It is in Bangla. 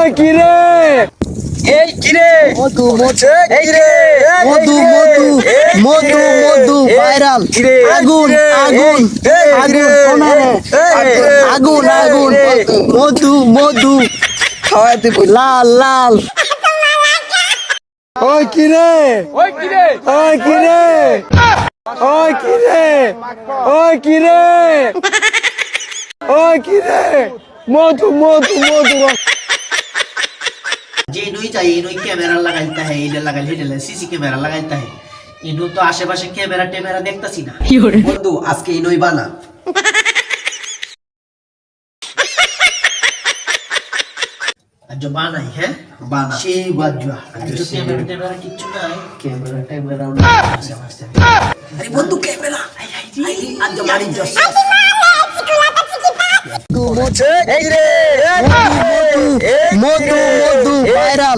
ওই কি রে এই কি রে মধু মধু এই কি রে মধু মধু মধু মধু ভাইরাল আগুন আগুন আগুন কোনারে আগুন আগুন মধু মধু খাওয়াতে লাল লাল ওই কি রে ওই কি রে ওই কি রে ওই কি রে ওই কি রে ওই কি রে মধু মধু মধু जे इनुई चाहिए इनुई कैमरा लगाता है इधर लगा ले सीसी कैमरा लगाता है इनु तो आशे-पाशे कैमरा टेमेरा देखताছি না বন্ধু আজকে ইনুই বানা आज जो बाना है बाना সেই বাজুয়া जो कैमरा टेमेरा কিচ্ছু নাই कैमरा टेमेरा আরে বন্ধু ক্যামেরা আজ जो মারি জস এই রে মধু মধু ভাইরাল